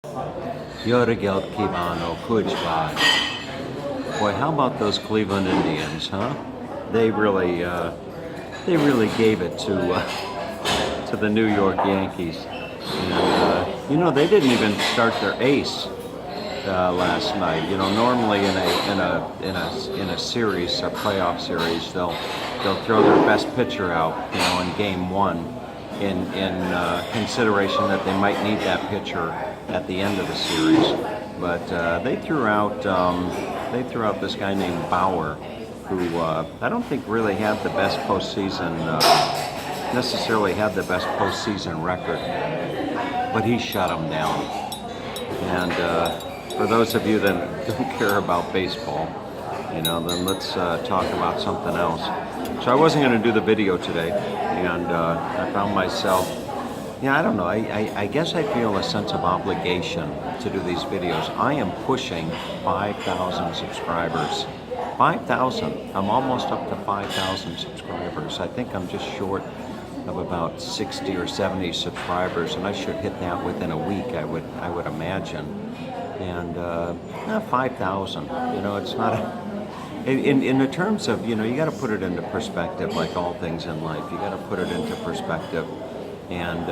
Yorgelt Kibano Kujwa. Boy, how about those Cleveland Indians, huh? They really, gave it to the New York Yankees. And they didn't even start their ace last night. Normally in a series, a playoff series, they'll throw their best pitcher out, in game one, in consideration that they might need that pitcher at the end of the series. But they threw out this guy named Bauer, who I don't think really had the best postseason, necessarily had the best postseason record, but he shut him down. And for those of you that don't care about baseball, then let's talk about something else. So I wasn't going to do the video today, and I found myself, I don't know, I guess I feel a sense of obligation to do these videos. I am pushing 5,000 subscribers. 5,000. I'm almost up to 5,000 subscribers. I think I'm just short of about 60 or 70 subscribers, and I should hit that within a week, I would imagine. And 5,000, it's not a... In the terms of, you got to put it into perspective, like all things in life. You got to put it into perspective. And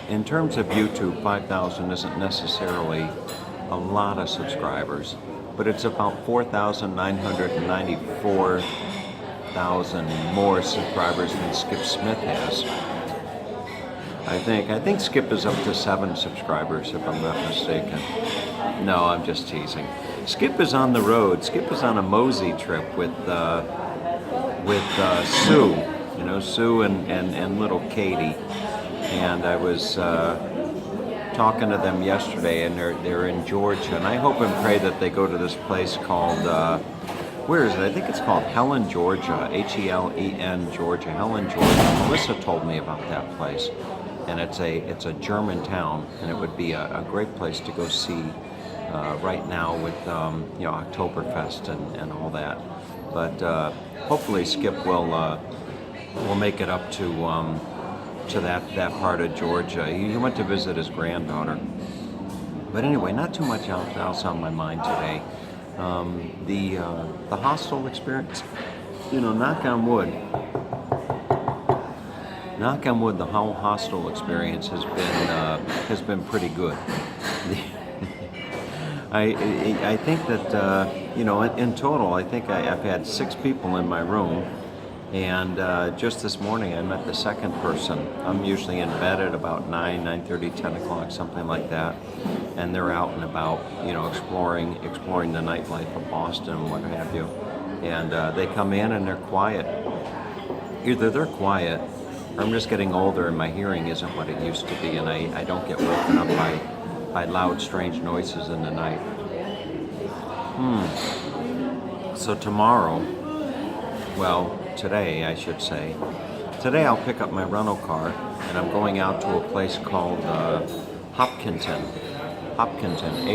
in terms of YouTube, 5,000 isn't necessarily a lot of subscribers, but it's about 4,994,000 more subscribers than Skip Smith has. I think Skip is up to 7 subscribers, if I'm not mistaken. No, I'm just teasing. Skip is on the road. Skip is on a mosey trip with Sue. Sue and little Katie. And I was talking to them yesterday, and they're in Georgia. And I hope and pray that they go to this place called, where is it? I think it's called Helen, Georgia. Helen, Georgia. Helen, Georgia. Melissa told me about that place. And it's a German town, and it would be a great place to go see right now with Oktoberfest and all that. But hopefully Skip will make it up to that part of Georgia. He went to visit his granddaughter. But anyway, not too much else on my mind today. The hostel experience, knock on wood. Knock on wood, the whole hostel experience has been pretty good. I think that in total, I think I've had 6 people in my room, and just this morning I met the second person. I'm usually in bed at about 9:30, 10 o'clock, something like that, and they're out and about, exploring the nightlife of Boston and what have you. And they come in and they're quiet. Either they're quiet, or I'm just getting older and my hearing isn't what it used to be, and I don't get woken up by loud, strange noises in the night. So tomorrow, well, today I should say, today I'll pick up my rental car, and I'm going out to a place called Hopkinton, Hopkinton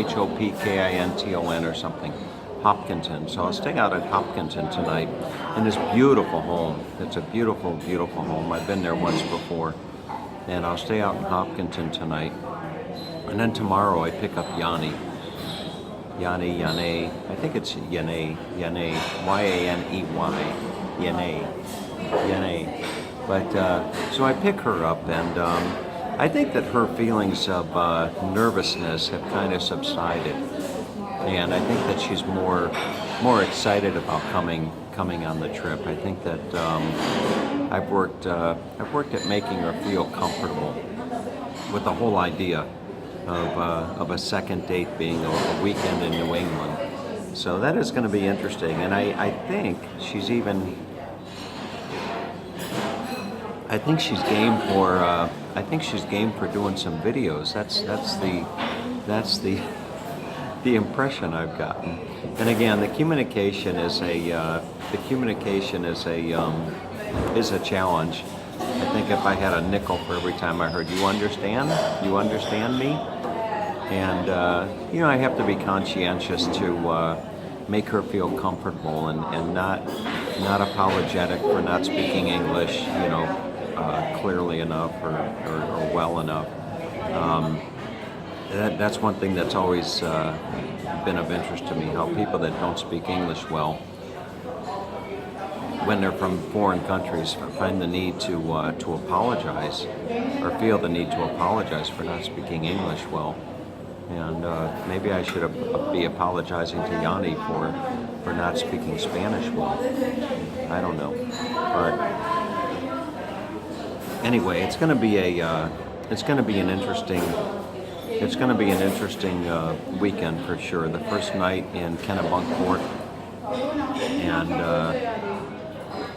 or something. Hopkinton. So I'll stay out at Hopkinton tonight in this beautiful home. It's a beautiful, beautiful home. I've been there once before. And I'll stay out in Hopkinton tonight. And then tomorrow I pick up Yanni. Yane. I think it's Yane. Yaney. Yane. But, so I pick her up, and I think that her feelings of nervousness have kind of subsided. And I think that she's more excited about coming on the trip. I think that I've worked at making her feel comfortable with the whole idea of a second date being a weekend in New England. So that is going to be interesting. And I think she's game for doing some videos. That's the impression I've gotten. And again, the communication is a challenge. I think if I had a nickel for every time I heard, "You understand? You understand me?" And I have to be conscientious to make her feel comfortable and not apologetic for not speaking English, clearly enough or well enough. that's one thing that's always been of interest to me, how people that don't speak English well, when they're from foreign countries, find the need to apologize, or feel the need to apologize for not speaking English well. And maybe I should be apologizing to Yanni for not speaking Spanish well. I don't know, but anyway, it's going to be an interesting weekend for sure. The first night in Kennebunkport, and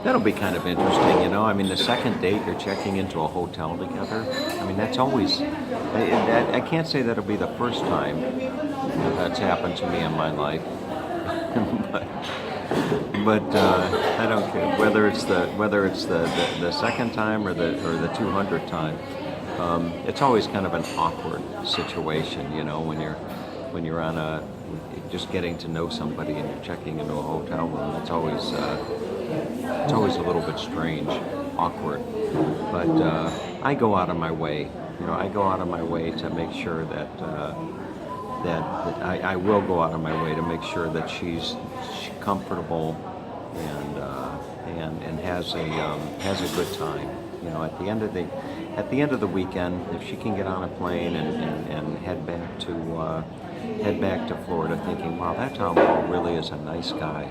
that'll be kind of interesting, you know. I mean, the second date, you're checking into a hotel together. I mean, that's always, I can't say that'll be the first time that's happened to me in my life. but I don't care whether it's the second time or the 200th time. It's always kind of an awkward situation, you know, when you're on just getting to know somebody and you're checking into a hotel room. It's always a little bit strange, awkward. But I go out of my way, you know. I go out of my way to make sure that I will go out of my way to make sure that she's comfortable and has a good time. You know, at the end of the weekend, if she can get on a plane and head back to Florida, thinking, wow, that Tom Paul really is a nice guy,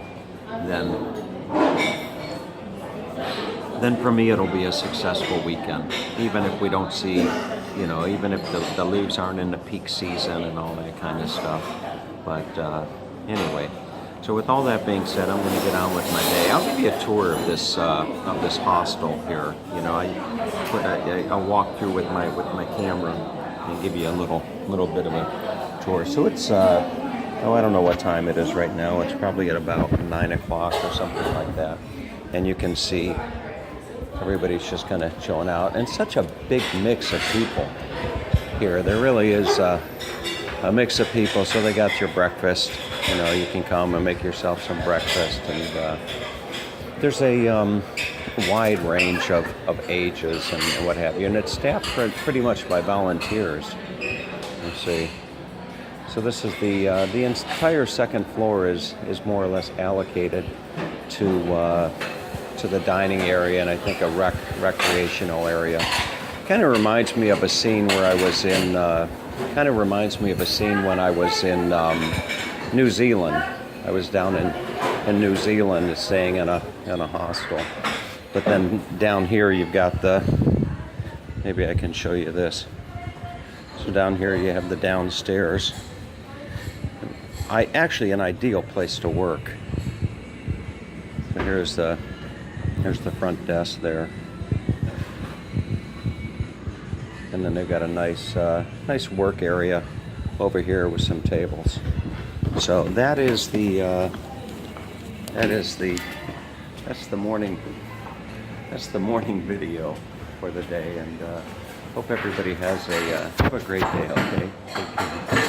then for me it'll be a successful weekend. Even if we don't see, you know, even if the leaves aren't in the peak season and all that kind of stuff. But anyway, so with all that being said, I'm going to get on with my day. I'll give you a tour of this hostel here. You know, I'll walk through with my camera and give you a little bit of a tour. So it's I don't know what time it is right now. It's probably at about 9 o'clock or something like that. And you can see everybody's just kind of chilling out. And such a big mix of people here. There really is a mix of people. So they got your breakfast. You know, you can come and make yourself some breakfast. And there's a wide range of ages and what have you. And it's staffed pretty much by volunteers. Let's see. So this is the entire second floor is more or less allocated to the dining area, and I think a recreational area. Kind of reminds me of a scene where I was in. Kind of reminds me of a scene when I was in New Zealand. I was down in New Zealand, staying in a hostel. But then down here you've got maybe I can show you this. So down here you have the downstairs. Actually an ideal place to work. So here's the front desk there, and then they've got a nice work area over here with some tables. So that's the morning video for the day, and hope everybody have a great day. Okay, take care.